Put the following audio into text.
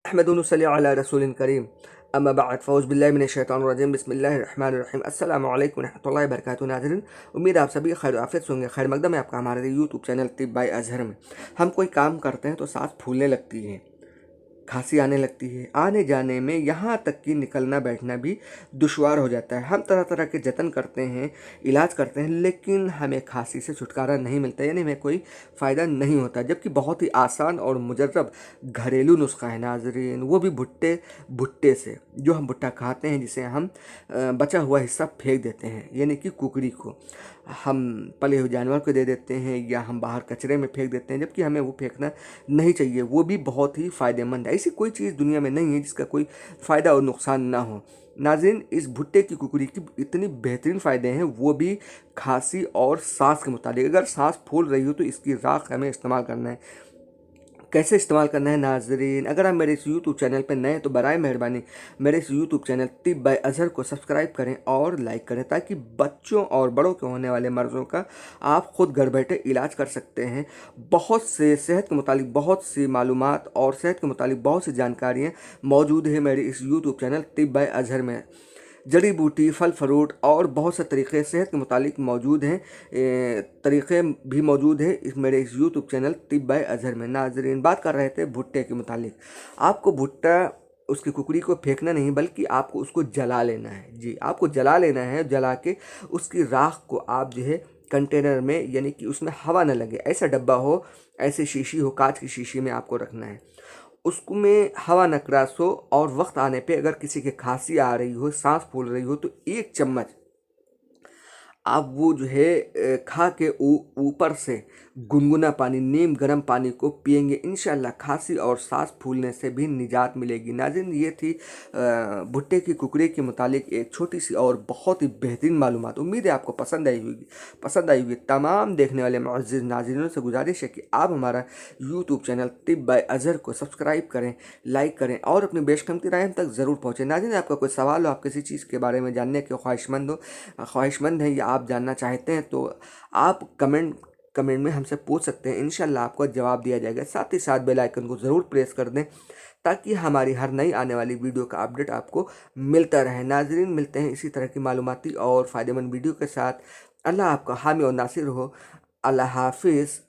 अहमदुन सल्ली अला रसूलिन करीम अम्मा बाद फ़ौज़ बिल्लाहि मिनश्शैतानिर्रजीम बिस्मिल्लाहिर्रहमानिर्रहीम अस्सलामु अलैकुम रहमतुल्लाहि व बरकातुहू। नाज़रीन, उम्मीद आप सभी खैर आफियत से होंगे। खैर मकदम है आपका हमारे यूट्यूब चैनल तिब बाय अज़हर में। हम कोई काम करते हैं तो सांस फूलने लगती है, खांसी आने लगती है, आने जाने में यहाँ तक कि निकलना बैठना भी दुश्वार हो जाता है। हम तरह तरह के जतन करते हैं, इलाज करते हैं, लेकिन हमें खांसी से छुटकारा नहीं मिलता, यानी हमें कोई फ़ायदा नहीं होता। जबकि बहुत ही आसान और मुजर्रब घरेलू नुस्खा है नाजरीन, वो भी भुट्टे भुट्टे से। जो हम भुट्टा खाते हैं, जिसे हम बचा हुआ हिस्सा फेंक देते हैं, यानी कि कुकड़ी को हम पले हुए जानवर को दे देते हैं या हम बाहर कचरे में फेंक देते हैं, जबकि हमें वो फेंकना नहीं चाहिए। वो भी बहुत ही फ़ायदेमंद है। ऐसी कोई चीज़ दुनिया में नहीं है जिसका कोई फ़ायदा और नुकसान ना हो। नाज़रीन, इस भुट्टे की कुकड़ी की इतनी बेहतरीन फ़ायदे हैं, वो भी खांसी और सांस के मुताबिक। अगर सांस फूल रही हो तो इसकी राख हमें इस्तेमाल करना है। कैसे इस्तेमाल करना है नाजरीन, अगर आप मेरे इस यूट्यूब चैनल पर नए हैं तो बराए मेहरबानी मेरे इस यूट्यूब चैनल तिब बाय अज़हर को सब्सक्राइब करें और लाइक करें, ताकि बच्चों और बड़ों के होने वाले मर्ज़ों का आप ख़ुद घर बैठे इलाज कर सकते हैं। बहुत से सेहत के मुतालिक बहुत सी मालूमात और सेहत के मुतालिक बहुत सी जानकारियाँ मौजूद है मेरे इस यूट्यूब चैनल तिब बाय अज़हर में। जड़ी बूटी, फल फ्रूट और बहुत से तरीक़े सेहत के मुतालिक मौजूद हैं। तरीक़े भी मौजूद हैं मेरे इस यूट्यूब चैनल तिब बाय अज़हर में। नाज़रीन, बात कर रहे थे भुट्टे के मुतालिक। आपको भुट्टा, उसकी कुकड़ी को फेंकना नहीं, बल्कि आपको उसको जला लेना है। जी, आपको जला लेना है। जला के उसकी राख को आप जो है कंटेनर में, यानी कि उसमें हवा न लगे, ऐसा डब्बा हो, ऐसे शीशी हो, कांच की शीशी में आपको रखना है। उसको में हवा न क्रॉस हो, और वक्त आने पे अगर किसी के खांसी आ रही हो, सांस फूल रही हो, तो 1 चम्मच आप वो जो है खा के ऊपर से गुनगुना पानी, नीम गर्म पानी को पिएंगे, इंशाल्लाह खांसी और सांस फूलने से भी निजात मिलेगी। नाज़रीन, ये थी भुट्टे की कुकड़ी के मुतालिक एक छोटी सी और बहुत ही बेहतरीन मालूमात। उम्मीद है आपको पसंद आई होगी। तमाम देखने वाले मुअज़्ज़िज़ नाज़रीनों से गुजारिश है कि आप हमारा यूट्यूब चैनल तिब बाय अज़हर को सब्सक्राइब करें, लाइक करें और अपनी बेशकीमती राय हम तक ज़रूर पहुँचें। नाज़रीन, आपका कोई सवाल हो, आप किसी चीज़ के बारे में जानने के ख्वाहिशमंद हैं या आप जानना चाहते हैं, तो आप कमेंट में हमसे पूछ सकते हैं। इंशाल्लाह आपको जवाब दिया जाएगा। साथ ही साथ बेल आइकन को ज़रूर प्रेस कर दें, ताकि हमारी हर नई आने वाली वीडियो का अपडेट आपको मिलता रहे। नाज़रीन, मिलते हैं इसी तरह की मालूमाती और फ़ायदेमंद वीडियो के साथ। अल्लाह आपका हामी और नासिर हो। अल्लाह हाफिज़।